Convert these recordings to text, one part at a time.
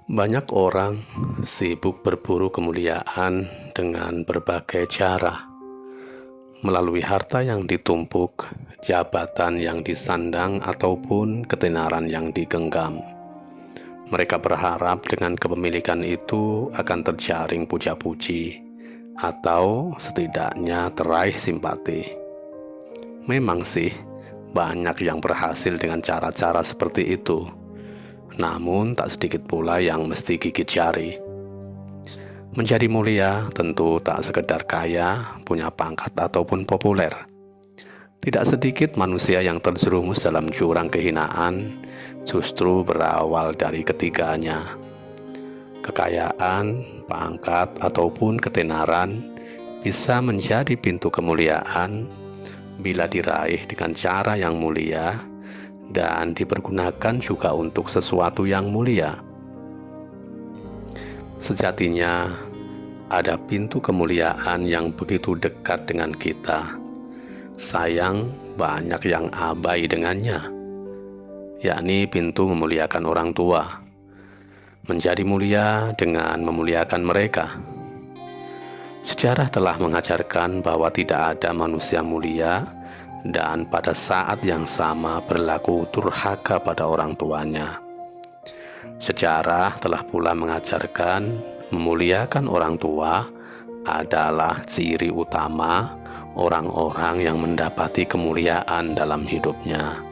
Banyak orang sibuk berburu kemuliaan dengan berbagai cara, melalui harta yang ditumpuk, jabatan yang disandang, ataupun ketenaran yang digenggam. Mereka berharap dengan kepemilikan itu akan terjaring puja-puji, atau setidaknya teraih simpati. Memang sih, banyak yang berhasil dengan cara-cara seperti itu. Namun tak sedikit pula yang mesti gigit jari. Menjadi mulia tentu tak sekedar kaya, punya pangkat ataupun populer. Tidak sedikit manusia yang terjerumus dalam jurang kehinaan justru berawal dari ketiganya. Kekayaan, pangkat ataupun ketenaran bisa menjadi pintu kemuliaan bila diraih dengan cara yang mulia dan dipergunakan juga untuk sesuatu yang mulia. Sejatinya, ada pintu kemuliaan yang begitu dekat dengan kita. Sayang, banyak yang abai dengannya, yakni pintu memuliakan orang tua. Menjadi mulia dengan memuliakan mereka. Sejarah telah mengajarkan bahwa tidak ada manusia mulia dan pada saat yang sama berlaku durhaka pada orang tuanya. Sejarah telah pula mengajarkan memuliakan orang tua adalah ciri utama orang-orang yang mendapati kemuliaan dalam hidupnya.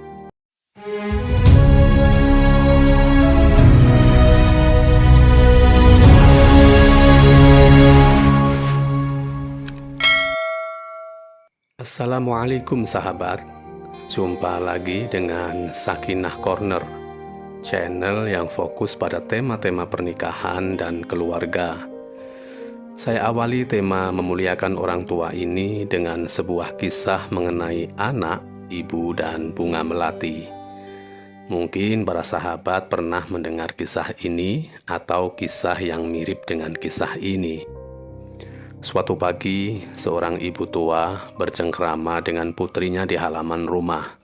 Assalamualaikum sahabat. Jumpa lagi dengan Sakinah Corner, channel yang fokus pada tema-tema pernikahan dan keluarga. Saya awali tema memuliakan orang tua ini dengan sebuah kisah mengenai anak, ibu, dan bunga melati. Mungkin para sahabat pernah mendengar kisah ini atau kisah yang mirip dengan kisah ini. Suatu pagi, seorang ibu tua bercengkrama dengan putrinya di halaman rumah.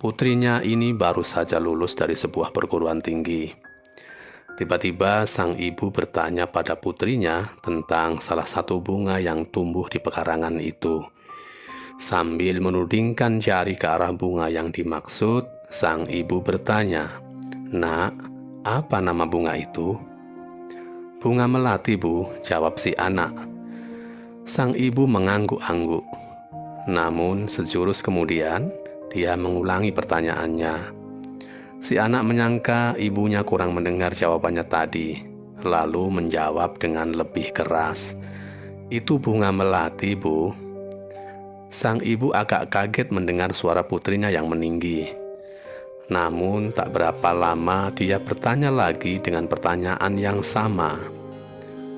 Putrinya ini baru saja lulus dari sebuah perguruan tinggi. Tiba-tiba sang ibu bertanya pada putrinya tentang salah satu bunga yang tumbuh di pekarangan itu. Sambil menudingkan jari ke arah bunga yang dimaksud, sang ibu bertanya, "Nak, apa nama bunga itu?" "Bunga melati, Bu," jawab si anak. Sang ibu mengangguk-angguk. Namun sejurus kemudian, dia mengulangi pertanyaannya. Si anak menyangka ibunya kurang mendengar jawabannya tadi, lalu menjawab dengan lebih keras, "Itu bunga melati, Bu." Sang ibu agak kaget mendengar suara putrinya yang meninggi. Namun tak berapa lama dia bertanya lagi dengan pertanyaan yang sama.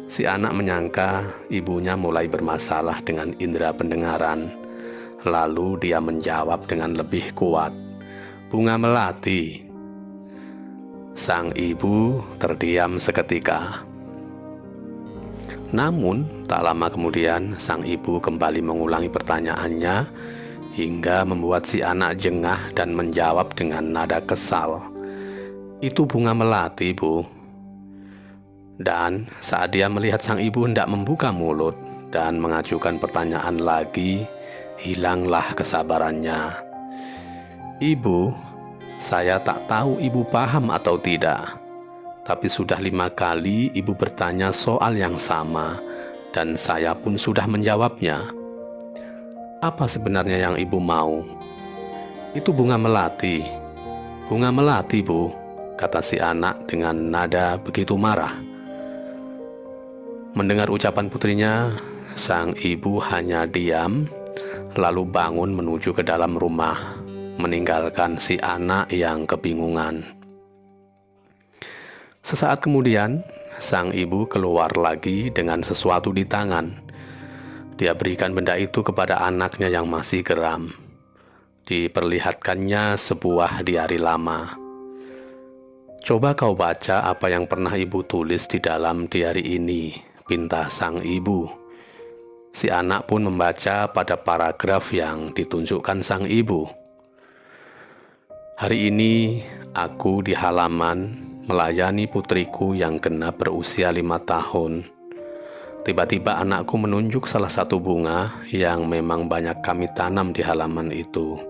Si anak menyangka ibunya mulai bermasalah dengan indera pendengaran. Lalu dia menjawab dengan lebih kuat, "Bunga melati." Sang ibu terdiam seketika. Namun tak lama kemudian sang ibu kembali mengulangi pertanyaannya hingga membuat si anak jengah dan menjawab dengan nada kesal, "Itu bunga melati, Bu." Dan saat dia melihat sang ibu hendak membuka mulut dan mengajukan pertanyaan lagi, hilanglah kesabarannya. "Ibu, saya tak tahu ibu paham atau tidak, tapi sudah 5 kali ibu bertanya soal yang sama, dan saya pun sudah menjawabnya. Apa sebenarnya yang ibu mau?" "Itu bunga melati." "Bunga melati, Bu," kata si anak dengan nada begitu marah. Mendengar ucapan putrinya, sang ibu hanya diam, lalu bangun menuju ke dalam rumah, meninggalkan si anak yang kebingungan. Sesaat kemudian, sang ibu keluar lagi dengan sesuatu di tangan. Dia berikan benda itu kepada anaknya yang masih geram. Diperlihatkannya sebuah diari lama. "Coba kau baca apa yang pernah ibu tulis di dalam diari ini," pinta sang ibu. Si anak pun membaca pada paragraf yang ditunjukkan sang ibu. "Hari ini aku di halaman melayani putriku yang genap berusia 5 tahun. Tiba-tiba anakku menunjuk salah satu bunga yang memang banyak kami tanam di halaman itu.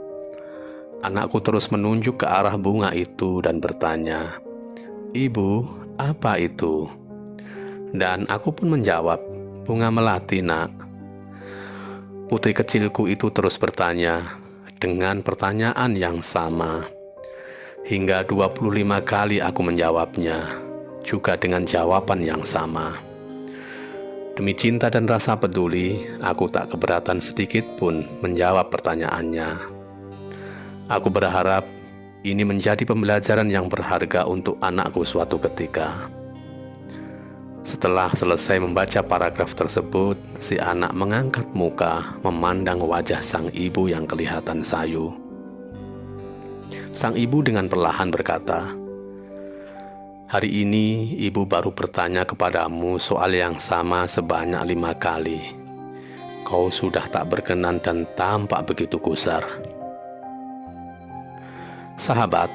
Anakku terus menunjuk ke arah bunga itu dan bertanya, "Ibu, apa itu?" Dan aku pun menjawab, "Bunga melati, Nak." Putri kecilku itu terus bertanya dengan pertanyaan yang sama. Hingga 25 kali aku menjawabnya, juga dengan jawaban yang sama. Demi cinta dan rasa peduli, aku tak keberatan sedikit pun menjawab pertanyaannya. Aku berharap ini menjadi pembelajaran yang berharga untuk anakku suatu ketika. Setelah selesai membaca paragraf tersebut, si anak mengangkat muka memandang wajah sang ibu yang kelihatan sayu. Sang ibu dengan perlahan berkata, "Hari ini ibu baru bertanya kepadamu soal yang sama sebanyak 5 kali. Kau sudah tak berkenan dan tampak begitu gusar." Sahabat,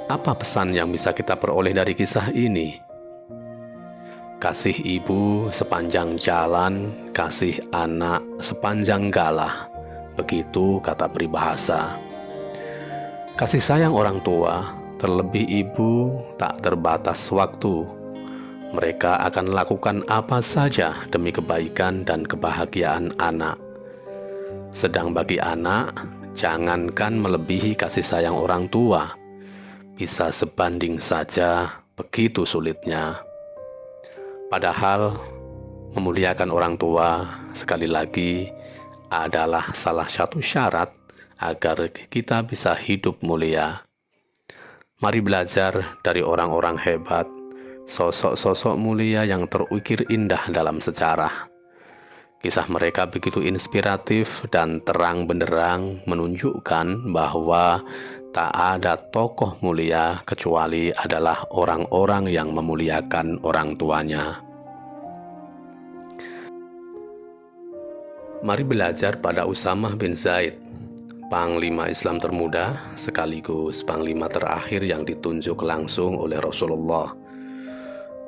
apa pesan yang bisa kita peroleh dari kisah ini? Kasih ibu sepanjang jalan, kasih anak sepanjang galah. Begitu kata peribahasa. Kasih sayang orang tua, terlebih ibu, tak terbatas waktu. Mereka akan lakukan apa saja demi kebaikan dan kebahagiaan anak. Sedang bagi anak, jangankan melebihi kasih sayang orang tua, bisa sebanding saja, begitu sulitnya. Padahal, memuliakan orang tua, sekali lagi, adalah salah satu syarat agar kita bisa hidup mulia. Mari belajar dari orang-orang hebat, sosok-sosok mulia yang terukir indah dalam sejarah. Kisah mereka begitu inspiratif dan terang benderang menunjukkan bahwa tak ada tokoh mulia kecuali adalah orang-orang yang memuliakan orang tuanya. Mari belajar pada Usamah bin Zaid, Panglima Islam termuda sekaligus Panglima terakhir yang ditunjuk langsung oleh Rasulullah.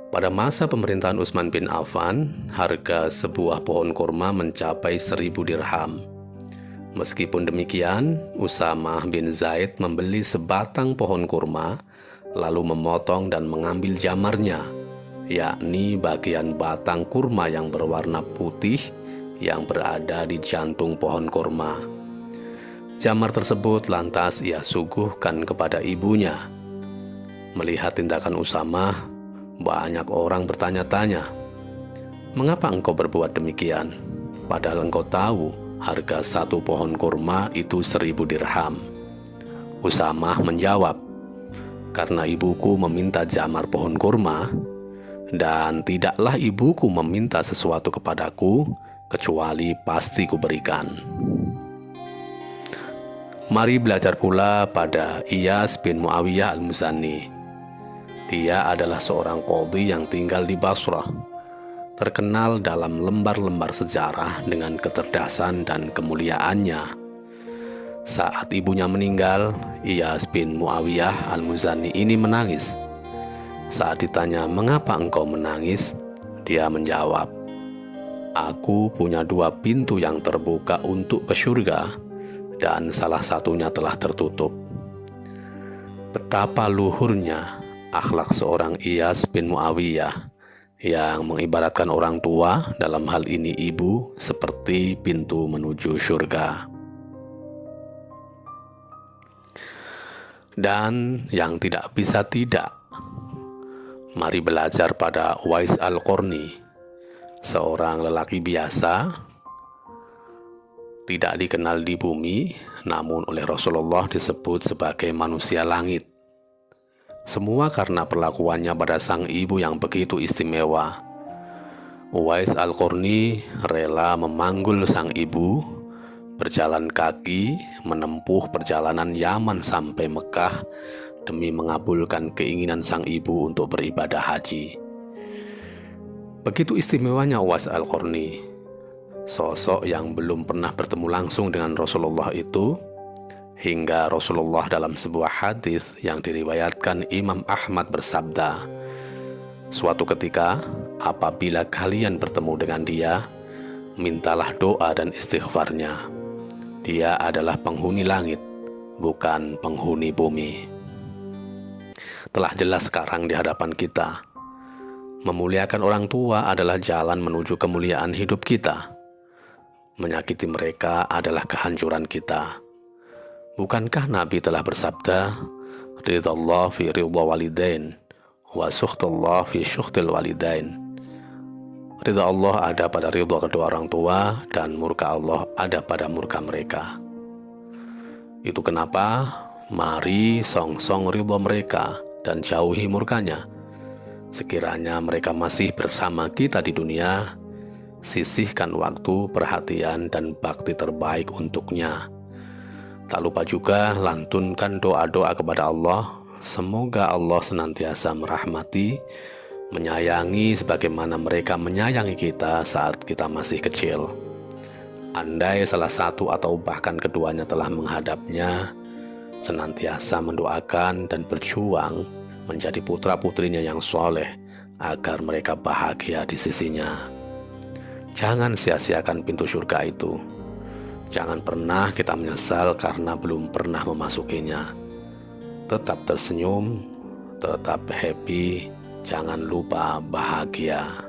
Pada masa pemerintahan Utsman bin Affan, harga sebuah pohon kurma mencapai 1.000 dirham. Meskipun demikian, Usamah bin Zaid membeli sebatang pohon kurma, lalu memotong dan mengambil jamarnya, yakni bagian batang kurma yang berwarna putih yang berada di jantung pohon kurma. Jamar tersebut lantas ia suguhkan kepada ibunya. Melihat tindakan Usamah, banyak orang bertanya-tanya, "Mengapa engkau berbuat demikian? Padahal engkau tahu harga satu pohon kurma itu 1.000 dirham." Usamah menjawab, "Karena ibuku meminta jamar pohon kurma, dan tidaklah ibuku meminta sesuatu kepadaku, kecuali pasti kuberikan." Mari belajar pula pada Iyas bin Muawiyah al-Muzani. Dia adalah seorang qadhi yang tinggal di Basrah, terkenal dalam lembar-lembar sejarah dengan kecerdasan dan kemuliaannya. Saat ibunya meninggal, Iyas bin Muawiyah al-Muzani ini menangis. Saat ditanya, "Mengapa engkau menangis?" Dia menjawab, "Aku punya 2 pintu yang terbuka untuk ke surga, dan salah satunya telah tertutup." Betapa luhurnya akhlak seorang Iyas bin Muawiyah yang mengibaratkan orang tua, dalam hal ini ibu, seperti pintu menuju surga. Dan yang tidak bisa tidak, mari belajar pada Uwais Al-Qarni, seorang lelaki biasa, tidak dikenal di bumi, namun oleh Rasulullah disebut sebagai manusia langit. Semua karena perlakuannya pada sang ibu yang begitu istimewa. Uwais Al-Qarni rela memanggul sang ibu, berjalan kaki, menempuh perjalanan Yaman sampai Mekah demi mengabulkan keinginan sang ibu untuk beribadah haji. Begitu istimewanya Uwais Al-Qarni. Sosok yang belum pernah bertemu langsung dengan Rasulullah itu Hingga Rasulullah dalam sebuah hadis yang diriwayatkan Imam Ahmad bersabda, "Suatu ketika apabila kalian bertemu dengan dia, mintalah doa dan istighfarnya. Dia adalah penghuni langit, bukan penghuni bumi." Telah jelas sekarang di hadapan kita, memuliakan orang tua adalah jalan menuju kemuliaan hidup kita. Menyakiti mereka adalah kehancuran kita. Bukankah Nabi telah bersabda, "Ridallah fi ridha walidain, wa sukhtullah fi sukhtil walidain." Ridha Allah ada pada ridha kedua orang tua, dan murka Allah ada pada murka mereka. Itu kenapa mari song-song ridha mereka dan jauhi murkanya. Sekiranya mereka masih bersama kita di dunia, sisihkan waktu, perhatian, dan bakti terbaik untuknya. Tak lupa juga lantunkan doa-doa kepada Allah. Semoga Allah senantiasa merahmati, menyayangi sebagaimana mereka menyayangi kita saat kita masih kecil. Andai salah satu atau bahkan keduanya telah menghadapnya, senantiasa mendoakan dan berjuang menjadi putra-putrinya yang soleh agar mereka bahagia di sisinya. Jangan sia-siakan pintu surga itu. Jangan pernah kita menyesal karena belum pernah memasukinya. Tetap tersenyum, tetap happy, jangan lupa bahagia.